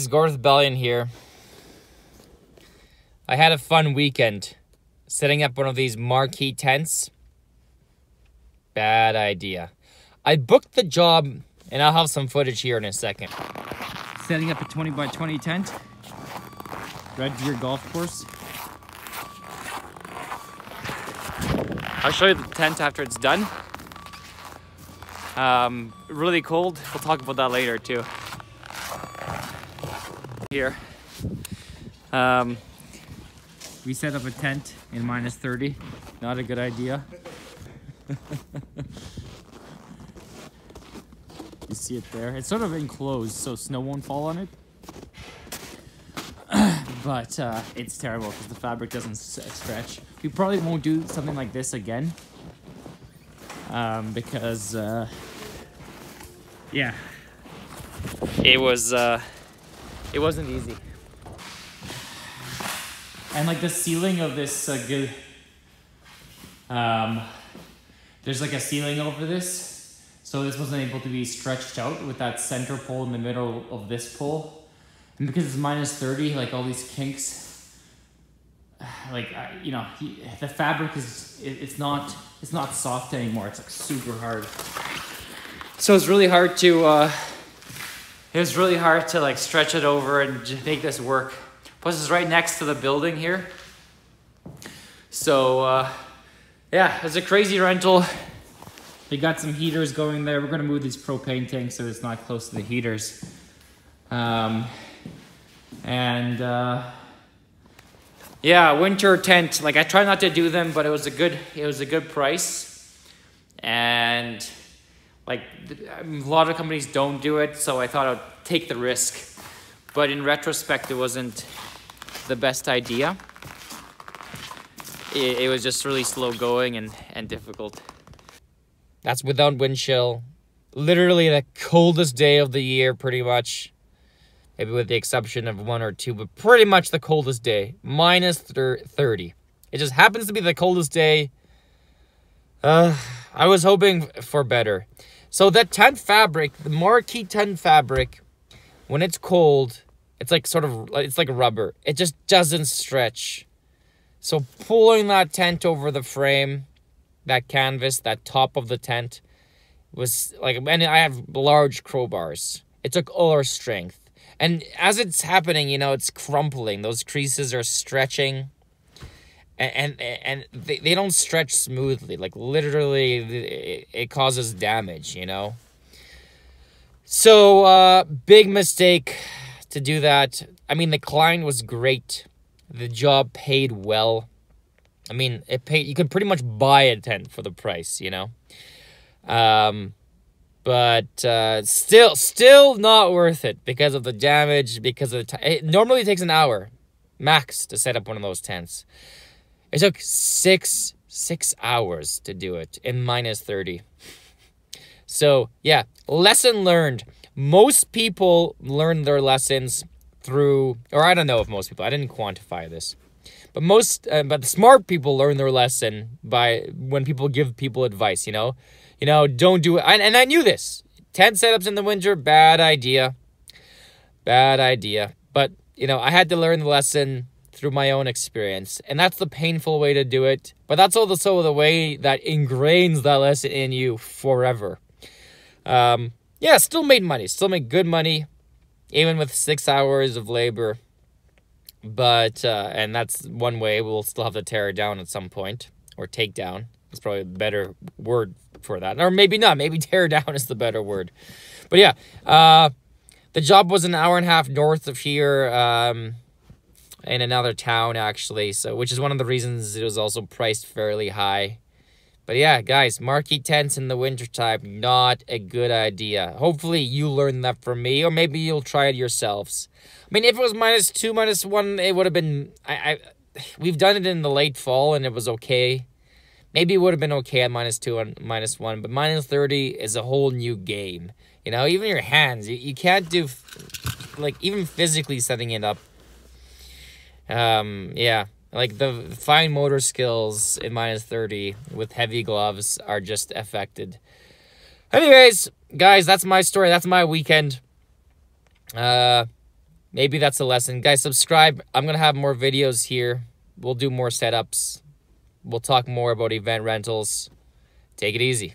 Garth Bellion here. I had a fun weekend setting up one of these marquee tents. Bad idea. I booked the job, and I'll have some footage here in a second. Setting up a 20 by 20 tent. Red Deer Golf Course. I'll show you the tent after it's done. Really cold. We'll talk about that later too. Here. We set up a tent in -30. Not a good idea. You see it there. It's sort of enclosed, so snow won't fall on it. But it's terrible because the fabric doesn't stretch. We probably won't do something like this again. Because, yeah. It wasn't easy. And like the ceiling of this there's like a ceiling over this, so this wasn't able to be stretched out with that center pole in the middle of this pole. And because it's -30, like all these kinks, like you know, the fabric is it's not soft anymore. It's like super hard. So it's really hard to like stretch it over and just make this work. Plus it's right next to the building here. So yeah, it's a crazy rental. We got some heaters going there. We're gonna move these propane tanks so it's not close to the heaters. Yeah, winter tent. Like I try not to do them, but it was a good price. And like a lot of companies don't do it, so I thought I'd take the risk. But in retrospect, it wasn't the best idea. It was just really slow going and difficult. That's without wind chill. Literally the coldest day of the year, pretty much. Maybe with the exception of 1 or 2, but pretty much the coldest day. -30. It just happens to be the coldest day. I was hoping for better. So that tent fabric, the marquee tent fabric, when it's cold, it's like it's like rubber. It just doesn't stretch. So pulling that tent over the frame, that canvas, that top of the tent, was like, and I have large crowbars. It took all our strength. And as it's happening, you know, it's crumpling. Those creases are stretching. And they don't stretch smoothly. Like literally, it causes damage, you know. So, big mistake to do that. I mean, the client was great. The job paid well. I mean, you could pretty much buy a tent for the price, you know. But still not worth it because of the damage, because of the time. It normally takes an hour max to set up one of those tents. It took six hours to do it in -30. So, yeah, lesson learned. Most people learn their lessons through, or I don't know if most people, I didn't quantify this. But but the smart people learn their lesson by when people give people advice, you know. You know, don't do it. And I knew this. Tent setups in the winter, bad idea. Bad idea. But, you know, I had to learn the lesson through my own experience. And that's the painful way to do it. But that's also the way that ingrains that lesson in you forever. Yeah, still made money. Still made good money. Even with 6 hours of labor. But, and that's one way. We'll still have to tear it down at some point. Or take down. That's probably a better word for that. Or maybe not. Maybe tear down is the better word. But yeah, the job was an hour and a half north of here, in another town, actually. So, which is one of the reasons it was also priced fairly high. But yeah, guys, marquee tents in the wintertime, not a good idea. Hopefully you learned that from me, or maybe you'll try it yourselves. I mean, if it was -2, -1, it would have been... we've done it in the late fall, and it was okay. Maybe it would have been okay at -2 and -1, but -30 is a whole new game. You know, even your hands, you can't do, like, even physically setting it up. Yeah, like the fine motor skills in -30 with heavy gloves are just affected. Anyways, guys, that's my story. That's my weekend. Maybe that's a lesson. Guys, subscribe. I'm going to have more videos here. We'll do more setups. We'll talk more about event rentals. Take it easy.